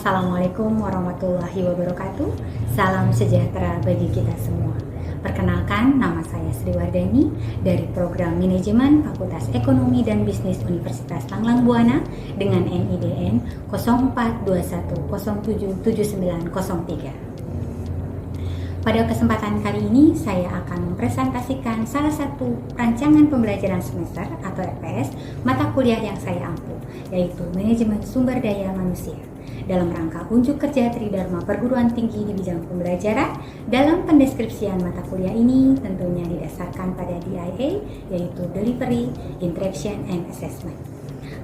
Assalamualaikum warahmatullahi wabarakatuh. Salam sejahtera bagi kita semua. Perkenalkan, nama saya Sri Wardani dari Program Manajemen Fakultas Ekonomi dan Bisnis Universitas Langlang Buana dengan NIDN 0421077903. Pada kesempatan kali ini, saya akan mempresentasikan salah satu rancangan pembelajaran semester atau RPS mata kuliah yang saya ampu, yaitu Manajemen Sumber Daya Manusia. Dalam rangka unjuk kerja Tridharma Perguruan Tinggi di bidang pembelajaran, dalam pendeskripsian mata kuliah ini tentunya didasarkan pada DIA, yaitu Delivery, Interaction, and Assessment.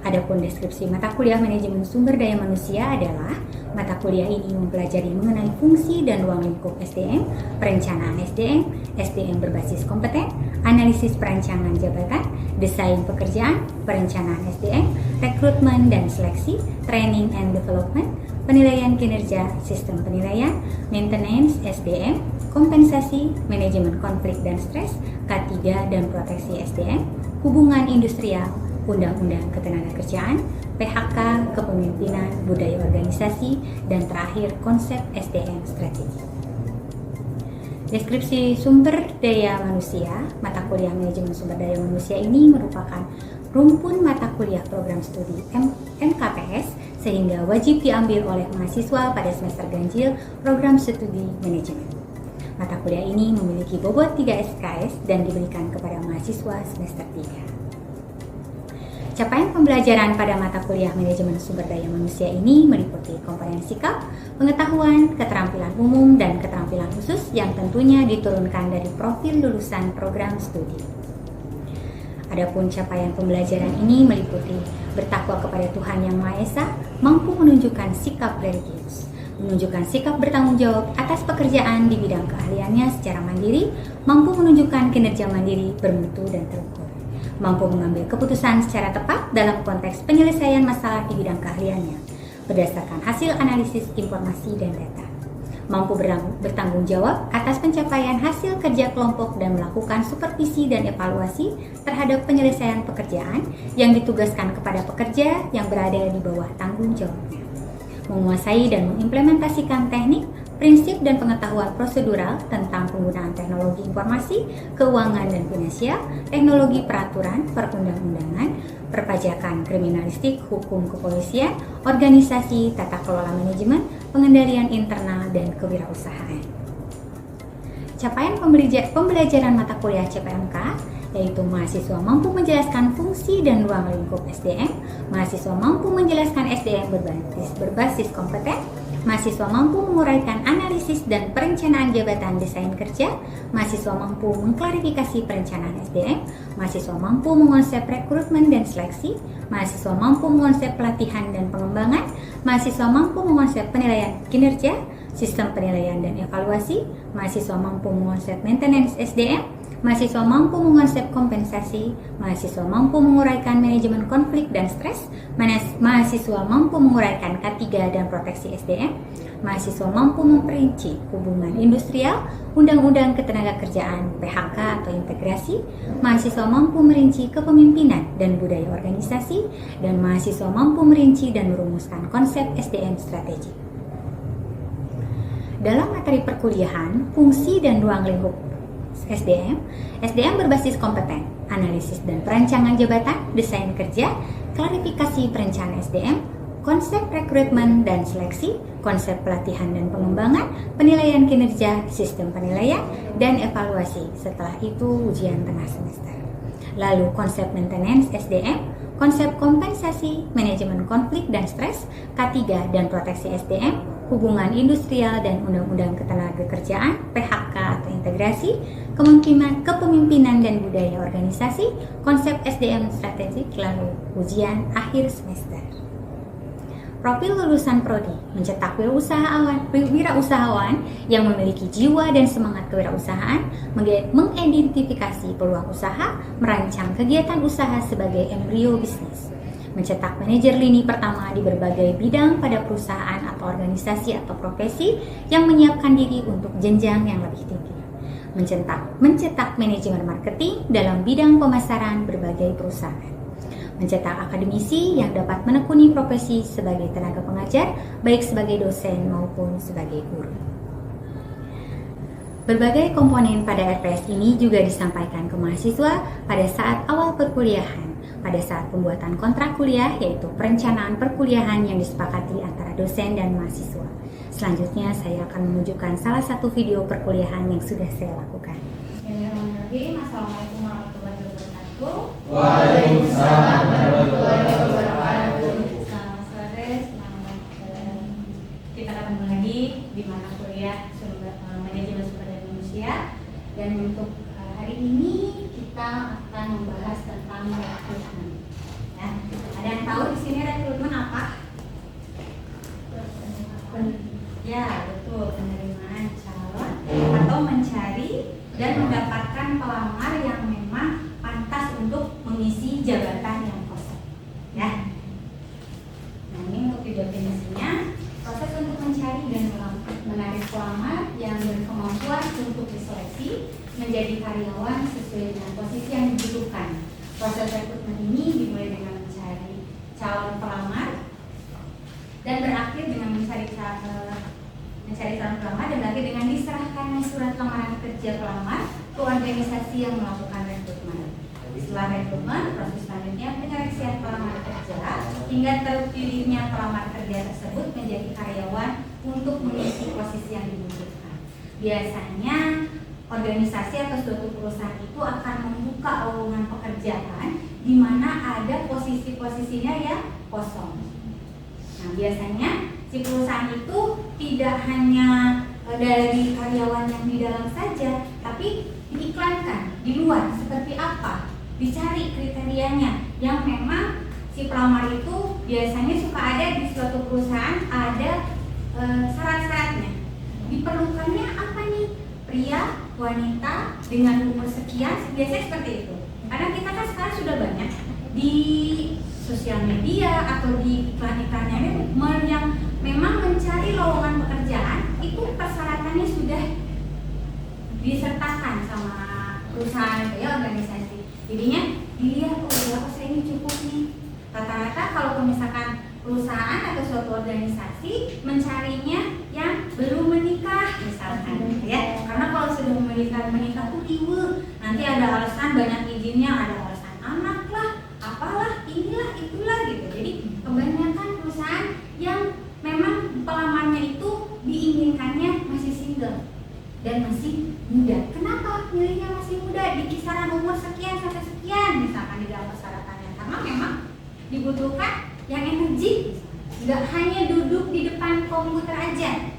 Adapun deskripsi mata kuliah Manajemen Sumber Daya Manusia adalah mata kuliah ini mempelajari mengenai fungsi dan ruang lingkup SDM, perencanaan SDM, SDM berbasis kompeten, analisis perancangan jabatan, desain pekerjaan, perencanaan SDM, rekrutmen dan seleksi, training and development, penilaian kinerja, sistem penilaian, maintenance SDM, kompensasi, manajemen konflik dan stres, K3 dan proteksi SDM, hubungan industrial, undang-undang ketenagakerjaan, PHK, kepemimpinan, budaya organisasi, dan terakhir konsep SDM strategi. Deskripsi sumber daya manusia, mata kuliah Manajemen Sumber Daya Manusia ini merupakan rumpun mata kuliah program studi MKPS sehingga wajib diambil oleh mahasiswa pada semester ganjil program studi manajemen. Mata kuliah ini memiliki bobot 3 SKS dan diberikan kepada mahasiswa semester 3. Capaian pembelajaran pada mata kuliah Manajemen Sumber Daya Manusia ini meliputi komponen sikap, pengetahuan, keterampilan umum, dan keterampilan khusus yang tentunya diturunkan dari profil lulusan program studi. Adapun capaian pembelajaran ini meliputi bertakwa kepada Tuhan Yang Maha Esa, mampu menunjukkan sikap religius, menunjukkan sikap bertanggung jawab atas pekerjaan di bidang keahliannya secara mandiri, mampu menunjukkan kinerja mandiri, bermutu, dan terukur, mampu mengambil keputusan secara tepat dalam konteks penyelesaian masalah di bidang keahliannya berdasarkan hasil analisis informasi dan data, mampu bertanggung jawab atas pencapaian hasil kerja kelompok dan melakukan supervisi dan evaluasi terhadap penyelesaian pekerjaan yang ditugaskan kepada pekerja yang berada di bawah tanggung jawabnya, menguasai dan mengimplementasikan teknik, prinsip dan pengetahuan prosedural tentang penggunaan teknologi informasi, keuangan dan finansial, teknologi peraturan, perundang-undangan, perpajakan, kriminalistik, hukum kepolisian, organisasi, tata kelola manajemen, pengendalian internal, dan kewirausahaan. Capaian pembelajaran mata kuliah CPMK yaitu mahasiswa mampu menjelaskan fungsi dan ruang lingkup SDM, mahasiswa mampu menjelaskan SDM berbasis kompeten, mahasiswa mampu menguraikan analisis dan perencanaan jabatan desain kerja, mahasiswa mampu mengklarifikasi perencanaan SDM, mahasiswa mampu mengonsep rekrutmen dan seleksi, mahasiswa mampu mengonsep pelatihan dan pengembangan, mahasiswa mampu mengonsep penilaian kinerja, sistem penilaian dan evaluasi, mahasiswa mampu mengonsep maintenance SDM, mahasiswa mampu mengonsep kompensasi, mahasiswa mampu menguraikan manajemen konflik dan stres, mahasiswa mampu menguraikan K3 dan proteksi SDM, mahasiswa mampu memperinci hubungan industrial, undang-undang ketenagakerjaan, PHK atau integrasi, mahasiswa mampu merinci kepemimpinan dan budaya organisasi, dan mahasiswa mampu merinci dan merumuskan konsep SDM strategi. Dalam materi perkuliahan, fungsi dan ruang lingkup SDM berbasis kompeten, analisis dan perancangan jabatan, desain kerja, klarifikasi perencanaan SDM, konsep rekrutmen dan seleksi, konsep pelatihan dan pengembangan, penilaian kinerja, sistem penilaian, dan evaluasi. Setelah itu ujian tengah semester. Lalu konsep maintenance SDM, konsep kompensasi, manajemen konflik dan stres, K3 dan proteksi SDM, hubungan industrial dan undang-undang ketenagakerjaan, PHK atau integrasi, kepemimpinan dan budaya organisasi, konsep SDM strategik, lalu ujian akhir semester. Profil lulusan prodi mencetak wirausahawan yang memiliki jiwa dan semangat kewirausahaan, mengidentifikasi peluang usaha, merancang kegiatan usaha sebagai embrio bisnis, mencetak manajer lini pertama di berbagai bidang pada perusahaan atau organisasi atau profesi yang menyiapkan diri untuk jenjang yang lebih tinggi, mencetak manajemen marketing dalam bidang pemasaran berbagai perusahaan, mencetak akademisi yang dapat menekuni profesi sebagai tenaga pengajar, baik sebagai dosen maupun sebagai guru. Berbagai komponen pada RPS ini juga disampaikan ke mahasiswa pada saat awal perkuliahan, pada saat pembuatan kontrak kuliah, yaitu perencanaan perkuliahan yang disepakati antara dosen dan mahasiswa. Selanjutnya saya akan menunjukkan salah satu video perkuliahan yang sudah saya lakukan. Assalamualaikum warahmatullahi wabarakatuh. Waalaikumsalam warahmatullahi wabarakatuh. Selamat sore, kita akan mulai di mata kuliah manajemen sumber daya manusia, dan untuk hari ini kita akan membahas tentang rekrutmen. Ya, ada yang tahu di sini rekrutmen apa? Ya, betul, penerimaan calon atau mencari dan mendapatkan pelamar yang memang pantas untuk mengisi jabatan yang kosong. Ya. Nah, ini untuk definisinya, proses untuk mencari dan menarik pelamar yang berkemampuan untuk diseleksi menjadi karyawan sesuai dengan posisi yang dibutuhkan. Proses rekrutmen ini dimulai dengan mencari calon pelamar dan berakhir dengan mencari calon pelamar dan berakhir dengan diserahkannya surat lamaran kerja pelamar ke organisasi yang melakukan rekrutmen. Setelah rekrutmen, proses selanjutnya penyeleksian pelamar kerja hingga terpilihnya pelamar kerja tersebut menjadi karyawan untuk mengisi posisi yang dibutuhkan. Biasanya organisasi atau suatu perusahaan itu akan membuka lowongan pekerjaan di mana ada posisi-posisinya yang kosong. Nah, biasanya si perusahaan itu tidak hanya dari karyawan yang di dalam saja, tapi diiklankan di luar seperti apa, dicari kriterianya yang memang si pelamar itu biasanya suka ada di suatu perusahaan, ada syarat-syaratnya. Diperlukannya apa nih? Pria, wanita dengan umur sekian, biasanya seperti itu. Karena kita kan sekarang sudah banyak di sosial media atau di iklan-iklannya yang memang mencari lowongan pekerjaan itu persyaratannya sudah disertakan sama perusahaan itu ya, organisasi. Jadinya dilihat, oh berapa saya ini cukup nih. Rata-rata kalau misalkan perusahaan atau suatu organisasi mencarinya yang belum menikah misalkan, ya. Karena kalau sudah menikah tuh ribet. Nanti ada alasan banyak izinnya, ada alasan anak lah, apalah, inilah, itulah gitu. Jadi kebanyakan perusahaan yang memang pelamarnya itu diinginkannya masih single dan masih muda. Kenapa milihnya masih muda? Di kisaran umur sekian sampai sekian misalkan di dalam persyaratannya. Karena memang dibutuhkan yang energi, nggak hanya duduk di depan komputer aja.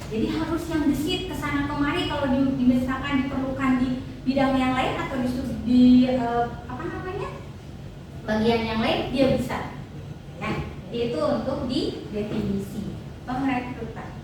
Jadi harus yang gesit kesana kemari. Kalau misalkan diperlukan di bidang yang lain atau di bagian yang lain dia bisa. Nah, itu untuk di definisi pengrekrutan.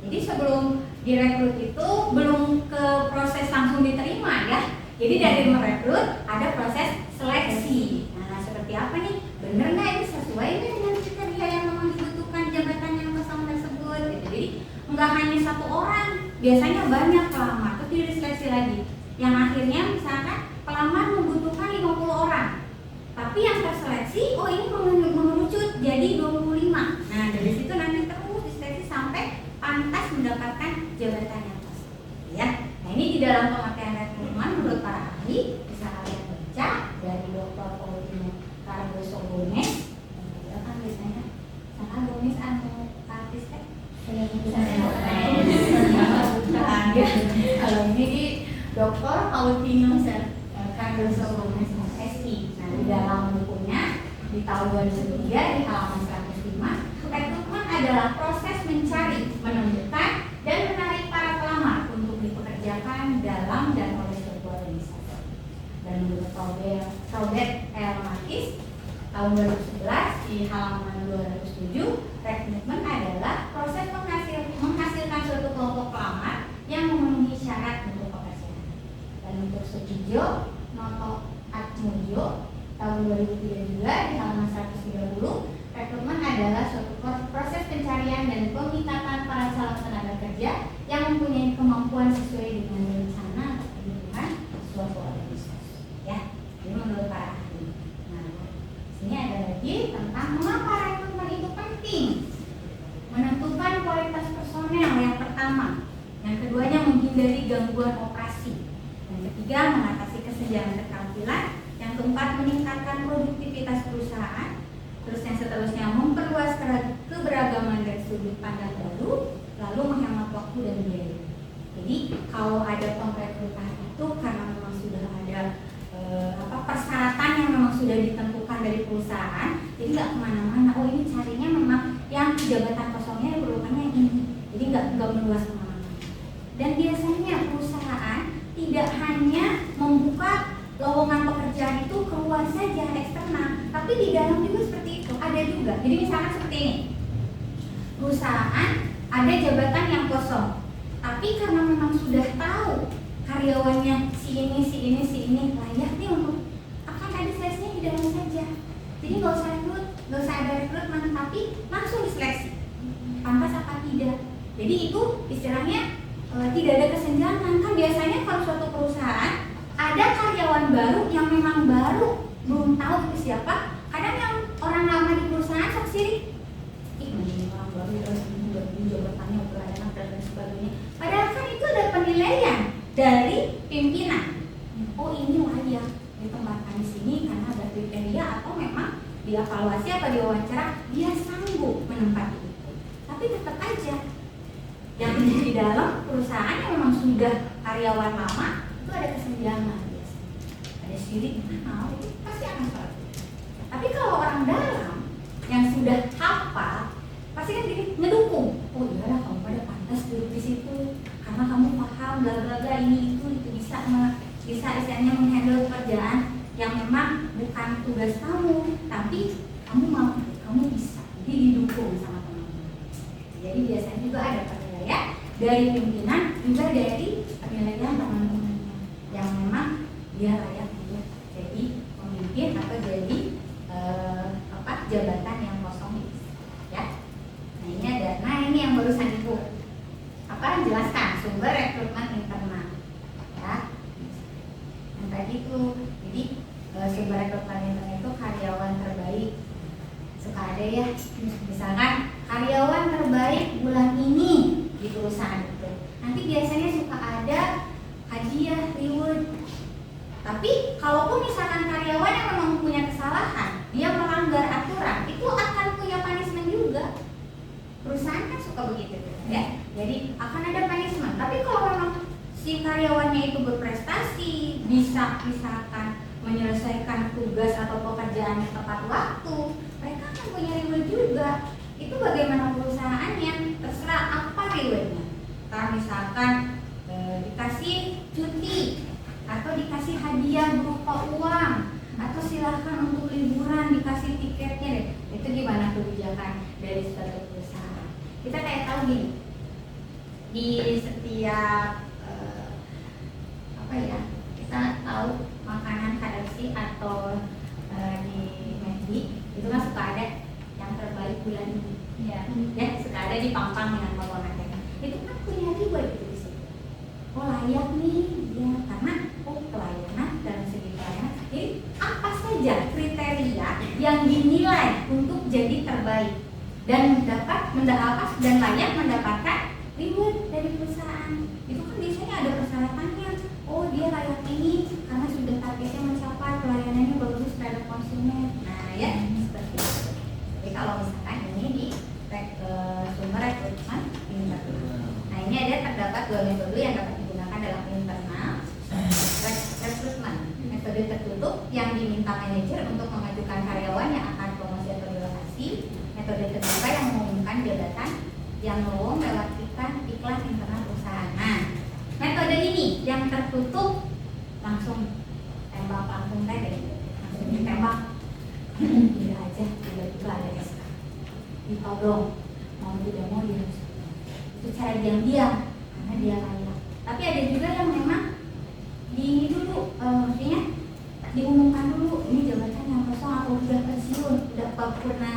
Jadi sebelum direkrut itu belum ke proses langsung diterima ya. Jadi dari merekrut ada proses seleksi. Nah, seperti apa nih? Bener nggak ini sesuai dengan kriteria yang memang dibutuhkan jabatan yang kosong tersebut? Gitu. Jadi nggak hanya satu orang, biasanya banyak pelamar. Terus diseleksi lagi. Yang akhirnya misalkan pelamar membutuhkan 50 orang. Tapi yang terseleksi, oh ini mengerucut jadi 25. Nah, dari situ nanti terus diseleksi sampai pantas mendapatkan jabatan yang kosong. Ya. Nah, ini di dalam pengertian rekrutmen menurut para ahli bisa kalian baca dari Dr. Paulino Cardoso Gomez. Ya kan biasanya Saka Gomez atau artis kalau ini di Dr. Paulino Cardoso Gomez SI. Nah, di dalam bukunya di tahun 2003 di halaman 105, rekrutmen adalah proses mencari, menemukan, dan menarik para pelamar untuk dipekerjakan dalam dan oleh sebuah organisasi. Dan menurut Robert L. Markis tahun 2011 di halaman 207, rekrutmen adalah proses menghasilkan suatu kelompok pelamar yang memenuhi syarat untuk pekerjaan. Dan untuk Sukijo Noto Atmojo tahun 2003 juga di halaman 130, rekrutmen adalah suatu proses pencarian dan pemintatan para calon tenaga kerja yang mempunyai kemampuan sesuai dengan rencana atau kebutuhan suatu organisasi. Ya, ini menurut para ahli. Nah, sini menghindari gangguan operasi. Yang ketiga, mengatasi kesenjangan keterampilan. Yang keempat, meningkatkan produktivitas perusahaan. Terus yang seterusnya, memperluas keberagaman dan sudut pandang baru, lalu menghemat waktu dan biaya. Jadi kalau ada pengrekrutan itu karena memang sudah ada persyaratan yang memang sudah ditentukan dari perusahaan, jadi nggak kemana-mana. Oh, ini carinya memang yang jabatan kosongnya diperlukannya ini, jadi nggak meluas kemana-mana. Dan biasanya perusahaan tidak hanya membuka lowongan pekerjaan itu keluar saja eksternal, tapi di dalam juga seperti itu ada juga. Jadi misalkan seperti ini, perusahaan ada jabatan yang kosong, tapi karena memang sudah tahu karyawannya si ini layak nih untuk, akan ada seleksinya di dalam saja. Jadi nggak usah ada rekrutmen, tapi langsung diseleksi pantas apa tidak. Jadi itu istilahnya tidak ada kesenjangan. Kan biasanya kalau suatu perusahaan ada karyawan baru yang memang baru, belum tahu itu siapa. Kadang yang orang lama di perusahaan sok sirik, ini orang baru jabatannya udah ada dan sebagainya. Padahal kan itu ada penilaian dari pimpinan. Oh, ini layak ditempatkan di sini karena ada kriteria atau memang dievaluasi atau diwawancara dia sanggup menempati itu. Tapi tetap aja yang di dalam perusahaan yang memang sudah karyawan lama itu ada kesenjangan biasanya. Ada sirik, itu pasti akan seperti itu. Tapi kalau orang dalam yang sudah hafal pasti kan gini, ngedukung. Oh iya lah, kamu pada pantas duduk di situ karena kamu paham bla bla bla ini itu bisa istilahnya menghandle pekerjaan yang memang bukan tugas kamu, tapi kamu mau, kamu bisa. Jadi didukung sama teman-teman. Jadi biasanya juga ada penilaian dari pimpinan, juga dari penilaian teman-temannya yang memang dia layak dia jadi pemimpin atau jadi jabatan yang kosong ya. Nah ini ada, ini yang barusan ibu jelaskan sumber rekrutmen internal ya. Yang tadi itu, jadi sumber rekrutmen internal itu karyawan terbaik. Suka ada ya, misalkan karyawan terbaik bulan ini di perusahaan itu. Nanti biasanya suka ada hadiah, reward. Tapi kalaupun misalkan karyawan yang memang punya kesalahan, dia melanggar aturan, itu akan punya punishment juga. Perusahaan kan suka begitu ya. Jadi akan ada punishment. Tapi kalau memang si karyawannya itu berprestasi, bisa misalkan menyelesaikan tugas atau pekerjaannya tepat waktu, mereka akan punya reward juga. Itu bagaimana perusahaannya, terserah apa rewardnya. Kalau misalkan dikasih cuti atau dikasih hadiah berupa uang, atau silahkan untuk liburan dikasih tiketnya deh. Itu gimana kebijakan dari suatu perusahaan. Kita kayak tahu gini, di setiap kita tahu makanan KFC atau di McD itu kan suka ada yang terbaik bulan ini ya, suka ada di pampang dengan potongannya. Itu kan punya reward gitu di situ. Oh layak nih dia karena pelayanan dalam segi pelayanan. Jadi apa saja kriteria yang dinilai untuk jadi terbaik dan dapat mendapatkan dan layak mendapatkan reward dari perusahaan. Itu kan biasanya ada persyaratannya. Oh dia layak ini karena sudah targetnya mencapai, pelayanannya bagus terhadap konsumen. Nah ya seperti itu. Jadi kalau misalkan ini di sumber rekrutmen internal. Nah ini ada terdapat dua metode yang dapat digunakan dalam internal rekrutmen. Metode tertutup yang diminta manajer untuk mengajukan karyawan yang akan promosi atau dirotasi. Metode terbuka yang mengumumkan jabatan yang lowong lewat iklan internal perusahaan. Nah, metode ini yang tertutup langsung tembak langsung saja, langsung ditembak. Tidak aja, tiba-tiba ada SK. Ditodong, mau tidak mau dia harus. Itu cara diam-diam karena dia layak. Tapi ada juga yang memang di dulu, maksudnya diumumkan dulu ini jabatan yang kosong atau udah pensiun, udah pernah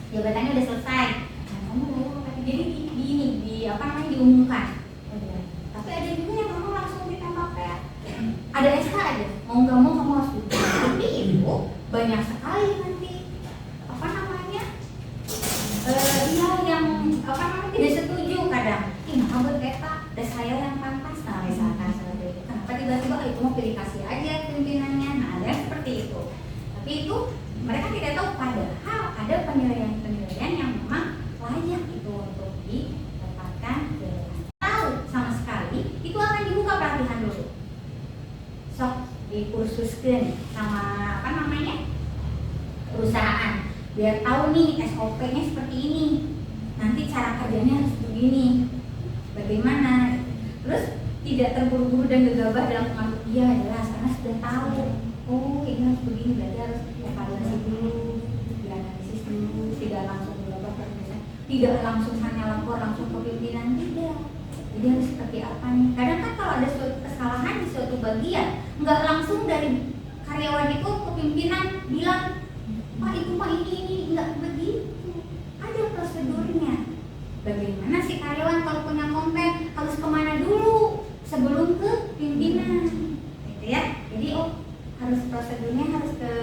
jabatannya udah selesai. Nah, kamu layak apa? Jadi diumumkan. Tapi ada juga yang kamu langsung ditembak kayak ada SK aja, mau nggak mau kamu harus duduk. Tapi itu banyak sekali nanti dia yang tidak setuju kadang. Kenapa cuma pilih kasih aja pimpinannya. Nah, ada yang seperti itu. Tapi itu mereka tidak tahu padahal ada penilaian-penilaian yang memang layak itu untuk didapatkan jabatan. Tahu sama sekali itu akan dibuka pelatihan dulu. Sok dikursuskan sama apa namanya perusahaan biar tahu nih SOP-nya seperti ini, nanti cara kerjanya harus begini, bagaimana. Terus tidak terburu-buru dan gegabah dalam mengambil, iya jelas karena sudah tahu, oh ini harus begini, berarti harus evaluasi dulu, dianalisis dulu, tidak langsung gegabah, tidak langsung hanya lapor langsung ke pimpinan, tidak. Jadi harus seperti apa nih? Kadang kan kalau ada suatu kesalahan di suatu bagian, nggak langsung dari karyawan itu ke pimpinan bilang, Pak itu Pak ini nggak begitu. Ada prosedurnya. Bagaimana si karyawan kalau punya komplain harus kemana dulu sebelum ke pimpinan, gitu ya. Jadi harus prosedurnya harus ke,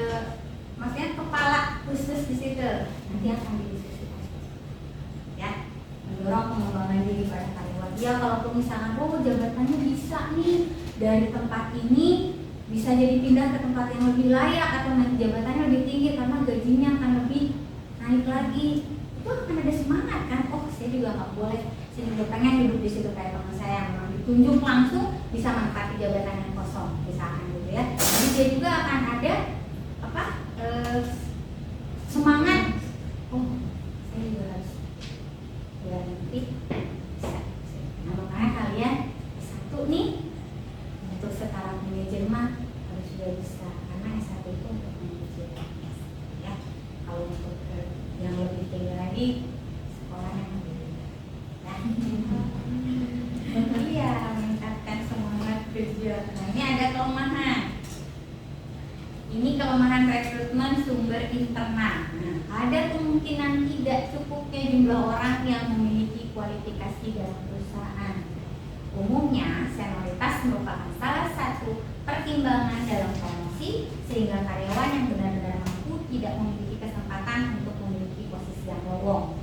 maksudnya kepala khusus di situ. Nanti akan didiskusikan. Ya, mendorong pengembangan diri pada karyawan. Ya, kalaupun misalnya jabatannya bisa nih dari tempat ini bisa jadi pindah ke tempat yang lebih layak atau nanti jabatannya lebih tinggi karena gajinya akan lebih naik lagi, itu akan ada semangat kan. Oh, saya juga nggak boleh, saya juga pengen duduk di situ kayak teman saya yang memang ditunjuk langsung bisa menempati jabatan yang kosong misalkan gitu ya. Jadi dia juga akan ada apa semangat. Oh, saya juga harus nanti bisa. Nah, makanya kalian satu nih untuk sekarang manajer mah harus sudah bisa karena S1 itu untuk manajer ya. Kalau untuk yang lebih tinggi lagi sekolahnya berbeda ya. Iya, meningkatkan semangat kerja. Nah, ini ada kelemahan. Ini kelemahan rekrutmen sumber internal. Nah, ada kemungkinan tidak cukupnya jumlah orang yang memiliki kualifikasi dalam perusahaan. Umumnya, senioritas merupakan salah satu pertimbangan dalam promosi, sehingga karyawan yang benar-benar mampu tidak memiliki kesempatan untuk memiliki posisi yang lowong.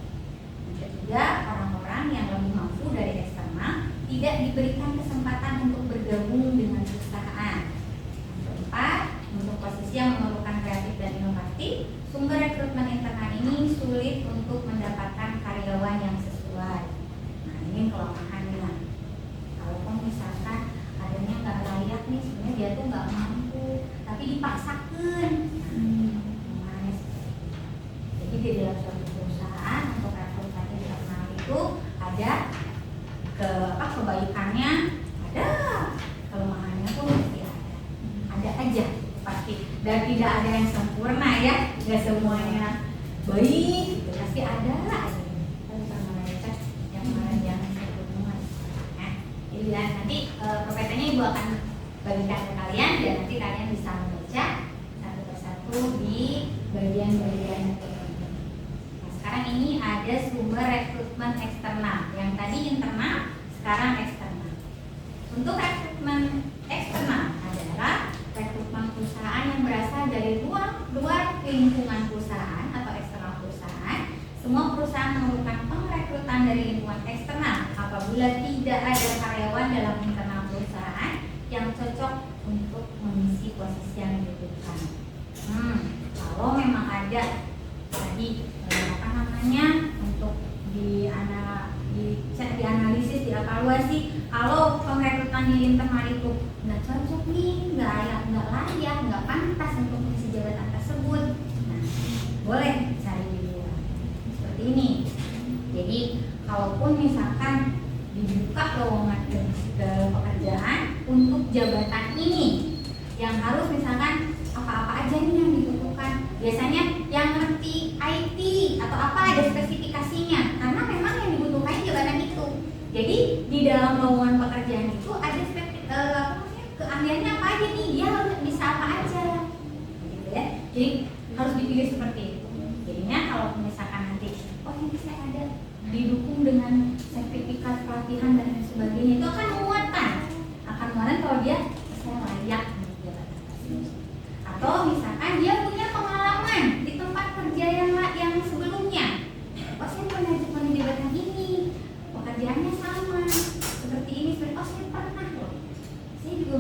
Yang ketiga, orang-orang yang lebih mampu dari eksternal tidak diberikan kesempatan untuk bergabung dengan perusahaan. Yang keempat, untuk posisi yang memerlukan kreatif dan inovatif, sumber rekrutmen internal ini sulit untuk mendapatkan karyawan yang sesuai. Nah, ini kelemahannya. Kalaupun misalkan adanya nggak layak nih, sebenarnya dia tuh nggak mampu, tapi dipaksakan. Jadi di dalam suatu perusahaan untuk rekrutmen internal itu ada kebaikannya, ada kelemahannya pun pasti ada aja pasti. Dan tidak ada yang sempurna ya, nggak semuanya baik, gitu. Pasti ada aja. Dan nanti PPT-nya Ibu akan bagikan ke kalian dan nanti kalian bisa membaca satu persatu di bagian-bagian tertentu. Nah, sekarang ini ada sumber rekrutmen eksternal. Yang tadi internal, sekarang eksternal. Untuk rekrutmen eksternal adalah rekrutmen perusahaan yang berasal dari luar lingkungan perusahaan atau eksternal perusahaan. Semua perusahaan memerlukan pengrekrutan dari lingkungan eksternal apabila tidak ada karyawan dalam internal perusahaan yang cocok untuk mengisi posisi yang dibutuhkan. Kalau memang ada tadi untuk dianalisis, dievaluasi, kalau pengrekrutan di internal itu nggak cocok nih, nggak layak, nggak pantas untuk mengisi jabatan tersebut, nah boleh cari di luar. Seperti ini. Jadi kalaupun misalkan dibuka lowongan ke pekerjaan untuk jabatan ini yang harus misalkan apa-apa aja nih yang dibutuhkan, biasanya yang ngerti IT atau apa ada spesifikasinya karena memang yang dibutuhkan jabatan itu. Jadi di dalam lowongan pekerjaan itu ada keahliannya apa aja nih, dia harus bisa apa aja gitu ya. Jadi harus dipilih seperti itu. Jadinya kalau misalkan nanti ini saya ada didukung dengan sertifikat pelatihan dan lain sebagainya, itu akan menguatkan kalau dia saya layak untuk jabatan tersebut. Atau misalkan dia punya pengalaman di tempat kerja yang sebelumnya, saya pernah di jabatan ini, pekerjaannya sama seperti ini, saya pernah loh, saya juga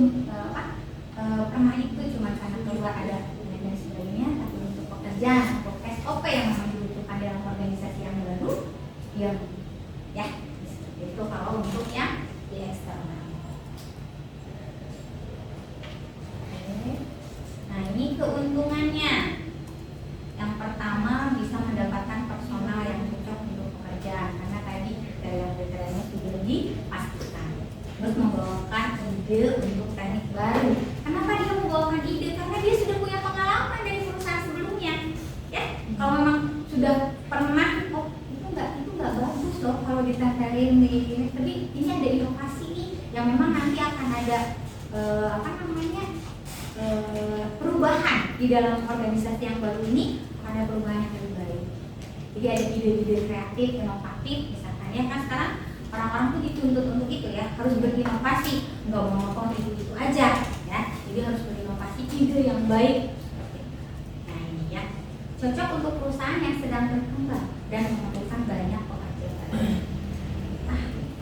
keuntungannya. Yang pertama, bisa mendapatkan personal yang cocok untuk pekerjaan, karena tadi kriteria-kriterianya sudah dipastikan. Terus membawakan ide untuk teknik baru. Kenapa dia membawakan ide? Karena dia sudah punya pengalaman dari perusahaan sebelumnya. Ya, kalau memang sudah pernah, oh itu nggak bagus loh kalau ditempelin di ini. Tapi ini ada inovasi nih yang memang nanti akan ada perubahan di dalam organisasi yang baru ini, ada perubahan yang lebih baik. Jadi ada ide-ide kreatif, inovatif, misalkan ya kan sekarang orang-orang tuh dituntut untuk itu ya, harus berinovasi, nggak mau itu aja ya. Jadi harus berinovasi, ide yang baik. Nah ini ya, cocok untuk perusahaan yang sedang berkembang dan memerlukan banyak pekerjaan.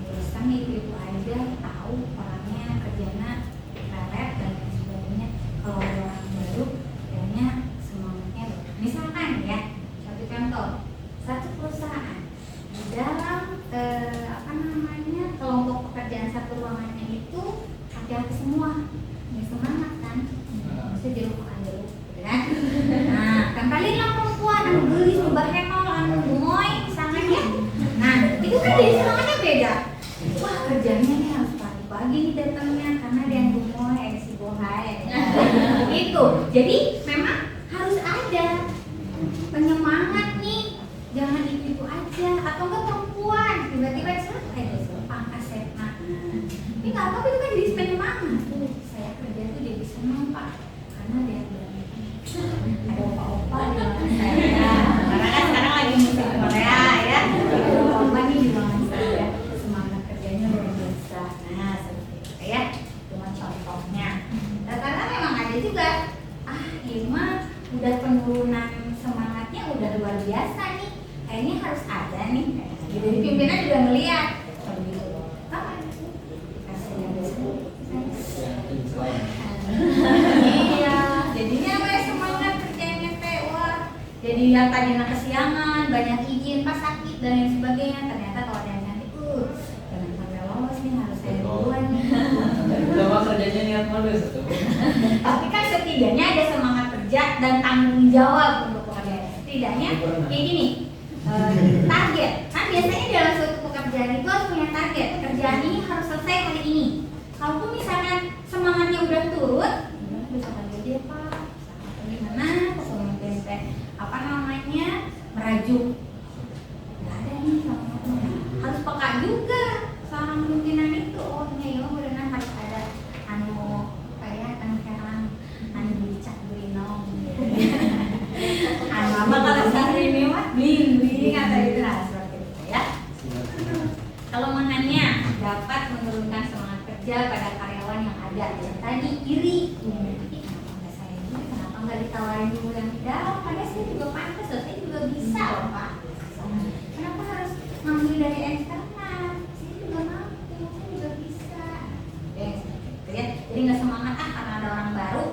Bosan itu aja, tahu orangnya kerjanya lelet dan lain sebagainya. Kalau ada orang baru, kayaknya semangatnya loh. Misalkan ya, satu contoh, satu perusahaan di dalam kelompok pekerjaan satu ruangannya itu laki-laki semua, ya semangat kan? Bisa dilakukan dulu, gitu kan? Nah, tempelilah perempuan, anu gelis, bahenol, anu gemoy, misalnya ya. Nah, itu kan jadi semangatnya beda. Wah, kerjanya nih harus pagi-pagi nih datangnya karena dia yang gemoy, si bohai. Gitu. Jadi memang harus ada penyemangat nih, jangan itu aja. Atau enggak perempuan tiba-tiba pangkas setna. Ini nggak apa-apa, itu kan jadi penyemangat. Saya kerja tuh jadi senang Pak, karena dia ada opa-opa di ruangan saya. Karena kan sekarang lagi musim Korea ya, ada opa-opa nih di ruangan saya, semangat kerjanya luar biasa. Nah seperti itu ya, cuma contohnya. Karena memang ada juga, Irma udah penurunan semangatnya udah luar biasa nih, kayaknya harus ada nih. Jadi pimpinan juga ngeliat, iya, jadinya semangat kerjanya wah. Jadi yang tadinya kesiangan, banyak izin pas sakit dan lain sebagainya, ternyata kalau ada yang nanti, jangan sampai lolos nih, harus saya duluan nih. Coba kerjanya niat modus tuh. Tapi kan setidaknya ada semangat kerja dan tanggung jawab untuk pekerjaan. Setidaknya kayak gini, target. Kan biasanya dalam suatu pekerjaan itu harus punya target. Pekerjaan ini harus selesai hari ini. Kalaupun misalkan semangatnya udah turun, bisa lagi aja Pak. Gimana? Merajuk. Nggak ada nih semangatnya. Harus peka juga seorang pimpinan itu. Oh ini ya benar harus ada dicak berinong. Apa kalau sehari ini mah bling kata itu seperti itu ya. Kelemahannya dapat menurunkan semangat kerja pada karyawan yang ada. Yang tadi iri, kenapa nggak saya dulu, kenapa nggak ditawarin dulu yang di dalam? Padahal saya juga pantas, saya juga bisa loh Pak. Kenapa harus ngambil dari eksternal? Saya juga mampu, saya juga bisa. Ya, jadi nggak semangat karena ada orang baru.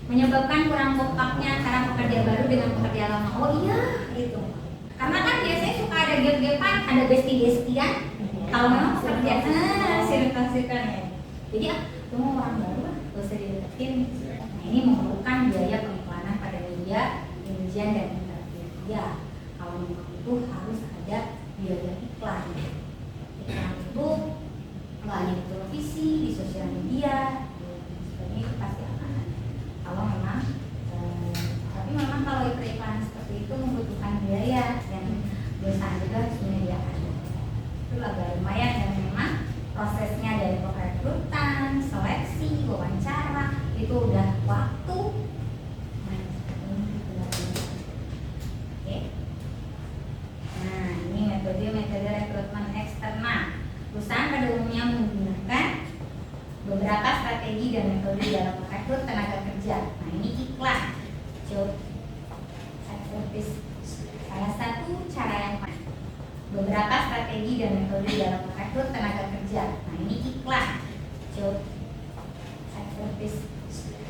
Menyebabkan kurang kompaknya antara pekerja baru dengan pekerja lama. Oh iya, itu. Karena kan biasanya suka ada gap-gapan, ada bestie-bestian. Kalau memang pekerjaan circle-circle ya. Jadi semua orang baru lah, gak usah dideketin. Nah ini memerlukan biaya pengiklanan pada media, ujian dan interview. Ya, kalau memang itu harus ada biaya iklan. Iklan itu nggak hanya di televisi, di sosial media, sebagainya itu pasti akan ada. Kalau memang, tapi memang kalau iklan seperti itu membutuhkan biaya yang perusahaan juga harus menyediakan. Itu agak lumayan dan memang prosesnya dari perekrutan, seleksi, wawancara itu udah waktu. Oke. Nah ini metode rekrutmen eksternal. Perusahaan pada umumnya menggunakan beberapa strategi dan metode dalam merekrut tenaga kerja. Nah ini iklan, job service. Salah satu cara yang beberapa strategi dan metode dalam merekrut tenaga kerja. Nah ini iklan, job service.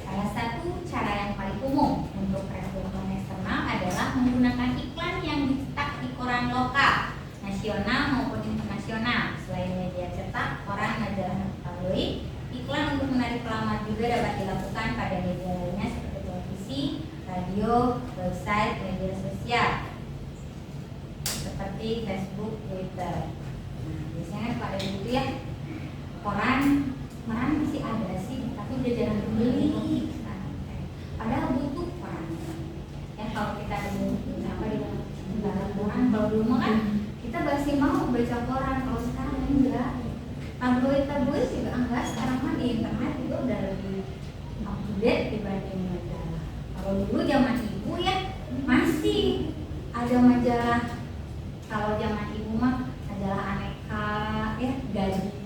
Salah satu cara yang paling umum untuk rekrutmen eksternal adalah menggunakan iklan yang dicetak di koran lokal, nasional maupun internasional. Selain media cetak, koran, majalah, tabloid, iklan untuk menarik pelamar juga dapat dilakukan pada media lainnya seperti televisi, radio, website, media sosial seperti Facebook, Twitter. Nah, biasanya pada itu ya koran masih ada sih, tapi udah jarang dibeli. Padahal butuh koran. Ya kalau kita dulu apa di koran, kalau dulu kan kita masih mau baca koran, kalau sekarang enggak. Tabloid juga enggak, sekarang mah di internet juga udah lebih up to date dibanding majalah. Kalau dulu zaman ibu ya masih ada majalah. Kalau zaman ibu mah majalah aneka ya, gadis,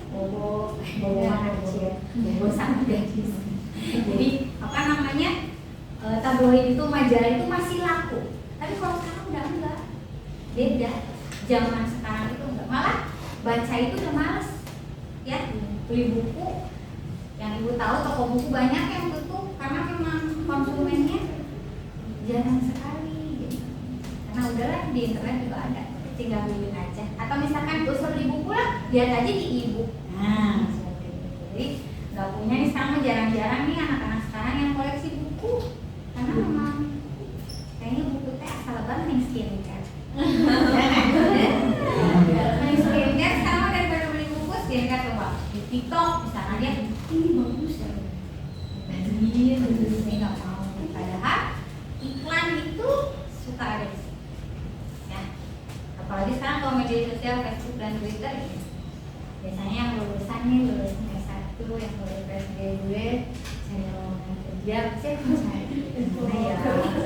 bobo anak kecil, bobo sama gadis. Jadi apa namanya, tabloid itu, majalah itu masih laku. Tapi kalau sekarang udah enggak, beda. Zaman sekarang itu enggak, malah baca itu udah males ya. Beli buku yang ibu tahu, toko buku banyak yang tutup karena memang konsumennya jarang sekali gitu. Karena udahlah di internet juga ada, tinggal beli aja. Atau misalkan usah beli buku lah, lihat aja di e-book. Nah seperti itu. Jadi nggak punya nih sekarang, jarang-jarang nih anak-anak sekarang yang koleksi buku, karena memang kayaknya buku teh asal banget nih skincare. Main skincare sekarang daripada beli buku skincare, coba di TikTok misalnya dia ini bagus ya, ini nggak mau. Padahal iklan itu suka ada di sini ya. Apalagi sekarang kalau media sosial Facebook dan Twitter ya, biasanya yang lulusan S1, yang lulus graduate, saya lowongan kerja, saya ya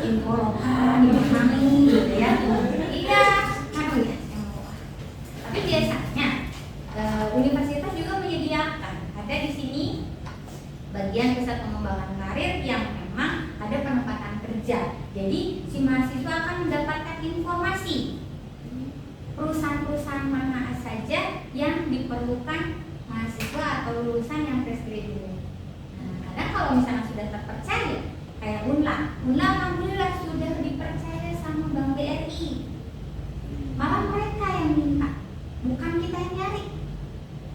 info lokal, gitu ya. Iya, aduh ya, saya mau. Tapi biasanya universitas juga menyediakan, ada di sini bagian pusat pengembangan karir yang memang ada penempatan kerja. Jadi si mahasiswa akan mendapatkan informasi perusahaan-perusahaan mana saja yang diperlukan mahasiswa atau lulusan yang fresh graduate. Nah, kadang kalau misalnya sudah terpercaya, kayak Unla alhamdulillah sudah dipercaya sama Bank BRI. Malah mereka yang minta, bukan kita yang nyari.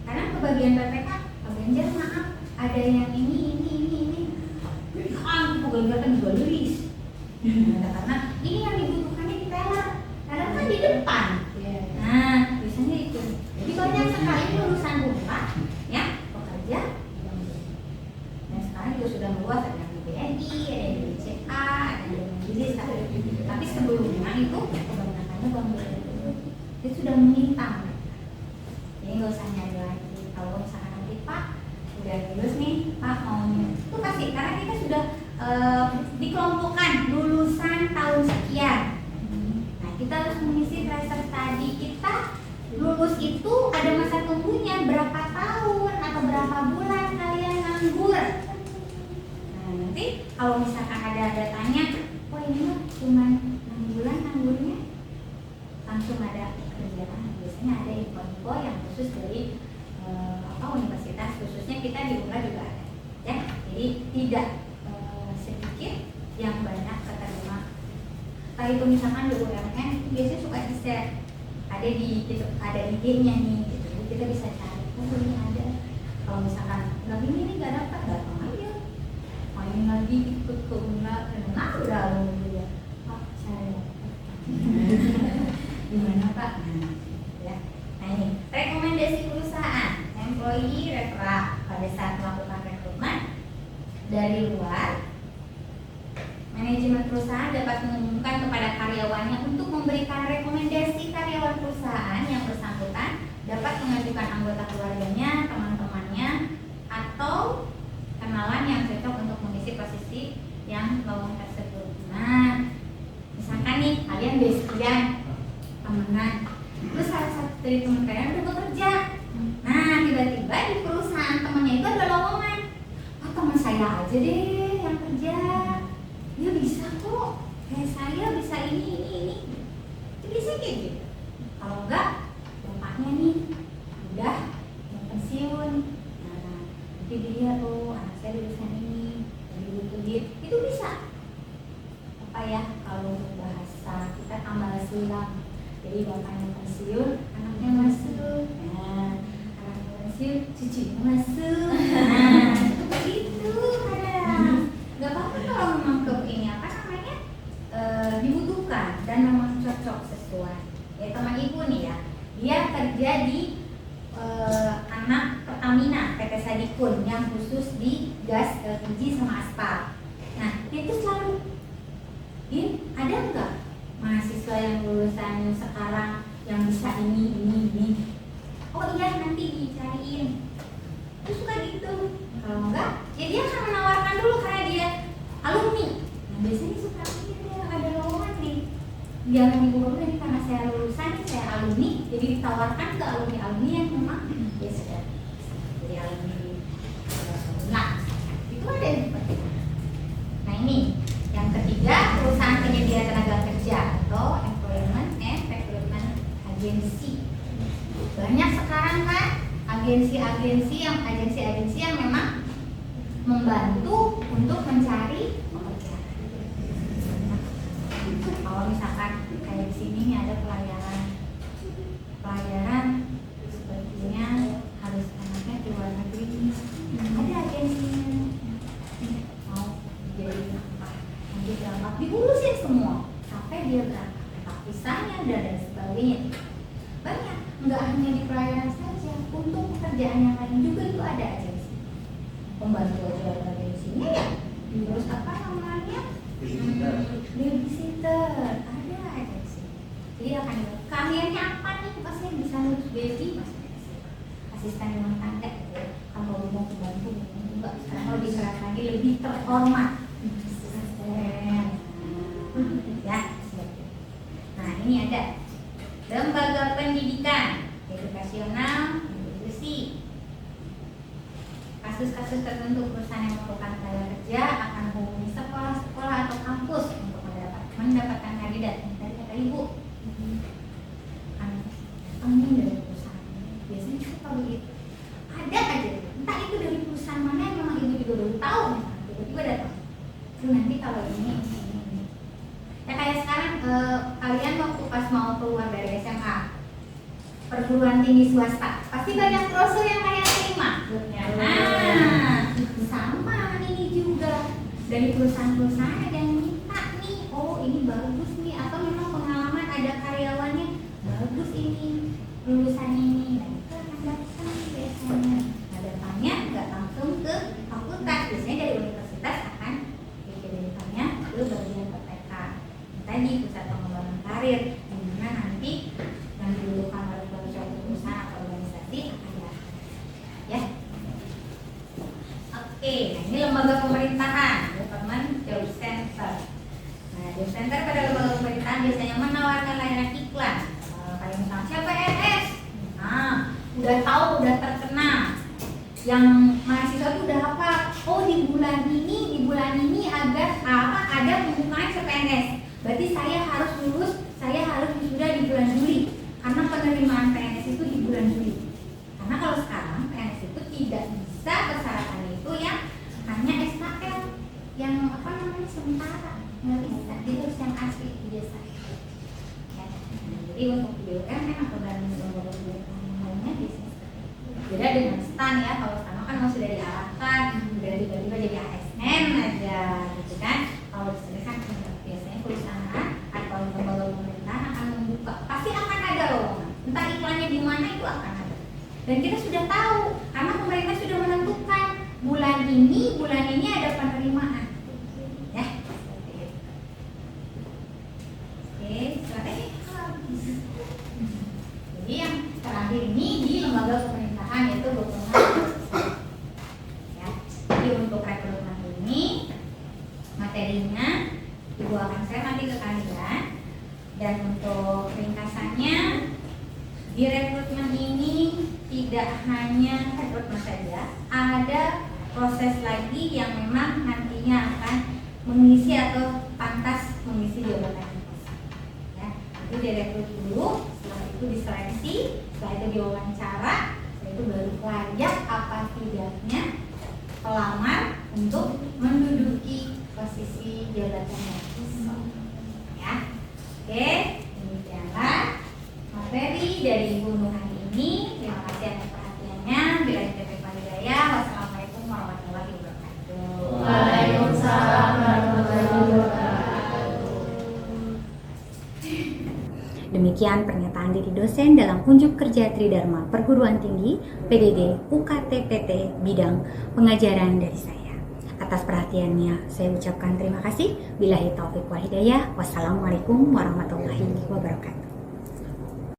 Karena kebagian PPK, Pak Ganjar maaf, ada yang ini. Bukan kan juga liris. Karena ini yang dibutuhkannya di teller, karena kan di depan. Nah, biasanya itu. Jadi banyak sekali lulusan Unla ya bekerja. Dan sekarang juga sudah meluas, ada di BNI, ada di BCA, ada di Majelis. Tapi sebelumnya itu kebanyakannya Bank BRI. Dia sudah meminta. Jadi nggak usah nyari lagi. Kalau misalkan nanti Pak udah lulus nih, Pak maunya itu pasti, karena kita sudah dikelompokkan lulusan tahun sekian. Nah kita harus mengisi tracer tadi. Kita lulus itu ada masa tunggunya berapa tahun atau berapa bulan kalian nganggur. Nah nanti kalau misalkan ada tanya, oh ini mah cuma 6 bulan nganggurnya, langsung ada kerjaan. Biasanya ada info-info yang khusus dari universitas, khususnya kita di UNLA juga ada ya. Jadi tidak sedikit yang banyak keterima. Kalau itu misalkan di UMN biasanya suka di-share, ada di gitu, ada IG-nya nih gitu. Jadi kita bisa cari, oh ini ada. Kalau misalkan nggak ini nggak dapat, datang aja main lagi ikut ke UNLA, karena udah alhamdulillah Pak saya gimana Pak. Nah ini rekomendasi perusahaan, employee referral. Pada saat melakukan rekrutmen dari luar, manajemen perusahaan dapat mengumumkan kepada karyawannya untuk memberikan rekomendasi karyawan perusahaan yang bersangkutan dapat mengajukan anggota keluarganya, teman-temannya, atau kenalan yang cocok untuk mengisi posisi yang lowongan tersebut. Nah, misalkan nih kalian bestian, temenan, terus salah satu dari teman kalian udah bekerja. Nah, tiba-tiba di perusahaan temannya itu ada lowongan. Oh, teman saya aja deh yang kerja. Dia bisa kok, kayak saya bisa ini. Itu bisa kayak gitu. Kalau enggak, bapaknya nih udah mau pensiun. Nah, nanti dia tuh anak saya lulusan ini, jadi butuh duit. Itu bisa. Apa ya? Kalau bahasa kita tambal sulam. Jadi bapaknya pensiun, anaknya masuk. Nah, anaknya pensiun, cucunya masuk. Nah, itu begitu kadang. Gak apa-apa kalau memang sama aspal. Nah, itu selalu ada nggak mahasiswa yang lulusan sekarang yang bisa ini? Oh iya, nanti dicariin. Terus suka gitu. Kalau enggak, ya dia akan menawarkan dulu karena dia alumni. Nah, biasanya suka ada lowongan nih. Jangan dibuang dulu karena saya lulusan, saya alumni, jadi ditawarkan ke alumni yang memang ya sudah jadi alumni. Nah, itu ada yang seperti itu. Nah ini yang ketiga, perusahaan penyedia tenaga kerja atau employment and recruitment agency. Banyak sekarang kan agensi-agensi yang memang membantu untuk mencari pekerjaan. Kalau misalkan kayak di sini nih ada pelayaran sepertinya harus anaknya di luar negeri. Ada agensinya mau jadi apa? Nanti berangkat diurusin semua sampai dia berangkat visanya dan sebagainya. Banyak, nggak hanya di pelayaran saja, untuk pekerjaan yang lain juga itu ada agensi. Pembantu aja ada agensinya ya. Terus apa namanya? Babysitter ada agensi. Jadi akan kaliannya apa nih? Pasti bisa ngurus baby, asisten rumah tangga gitu ya. Kalau mau pembantu enggak, sekarang lebih keras lagi, lebih terhormat. Ya, nah ini ada lembaga pendidikan edukasional inklusi. Kasus-kasus tertentu perusahaan yang memerlukan tenaga kerja akan menghubungi sekolah-sekolah atau kampus untuk mendapatkan kandidat. Tadi kata ibu, amin dari perusahaan. Biasanya suka begitu. Ada aja, entah itu dari perusahaan mana yang memang ibu juga baru tahu, misalnya tiba-tiba datang. Terus nanti kalau ini. Ya kayak sekarang kalian waktu pas mau keluar dari SMA, perguruan tinggi swasta, pasti banyak brosur yang kalian terima. Nah, sama ini juga dari perusahaan-perusahaan ada yang minta nih, oh ini bagus nih, atau memang pengalaman ada karyawannya bagus ini lulusan ini, nah itu akan datang biasanya. Nah datangnya nggak langsung ke fakultas, biasanya dari universitas akan dikirimkannya ke bagian PTK. Tadi pusat pengembangan karir, di mana nanti yang dibutuhkan oleh suatu perusahaan atau organisasi akan datang. Ya. Oke, nah ini lembaga pemerintahan, Government Job Center. Nah, Job Center pada lembaga pemerintahan biasanya menawarkan layanan iklan. Kayak misalnya CPNS, nah udah tahu, udah terkenal. Yang mahasiswa itu udah apa? Oh di bulan ini ada pembukaan CPNS. Berarti saya harus lulus, saya harus wisuda di bulan Juli. Karena penerimaan PNS itu di bulan Juli. Karena kalau sekarang PNS itu tidak bisa persyaratan itu yang hanya SKL, yang apa namanya sementara, nggak bisa. Dia harus yang asli biasa. Ya. Jadi untuk BUMN atau dan lembaga pemerintahan lainnya biasanya beda dengan STAN ya. Kalau STAN kan masih sudah diarahkan, udah tiba-tiba jadi ASN aja, gitu kan. Kalau di sini kan biasanya perusahaan atau lembaga pemerintahan akan membuka, pasti akan ada lowongan. Entah iklannya di mana itu akan ada. Dan kita sudah tahu karena pemerintah sudah menentukan bulan ini ada penerimaan. Ya, seperti itu. Oke, strategi. Jadi yang terakhir ini di lembaga pemerintahan yaitu dokumen. Ya, jadi untuk rekrutmen ini materinya Ibu akan share nanti ke kalian. Dan untuk ringkasannya, di rekrutmen ini tidak hanya rekrutmen saja, ada proses lagi yang memang nantinya akan mengisi atau pantas mengisi jabatan itu. Ya, itu direkrut dulu, setelah itu diseleksi, setelah itu diwawancara, setelah itu baru layak apa tidaknya pelamar untuk menduduki posisi jabatannya. Ya, oke, demikianlah materi dari Ibu Nur hari ini. Terima kasih atas perhatiannya. Bila kita Hidayah, wassalamualaikum warahmatullahi wabarakatuh. Waalaikumsalam warahmatullahi wabarakatuh. Demikian pernyataan diri dosen dalam unjuk kerja Tridharma Perguruan Tinggi PDD UKT PT bidang pengajaran dari saya. Atas perhatiannya saya ucapkan terima kasih. Billahi taufiq wal hidayah. Wassalamualaikum warahmatullahi wabarakatuh.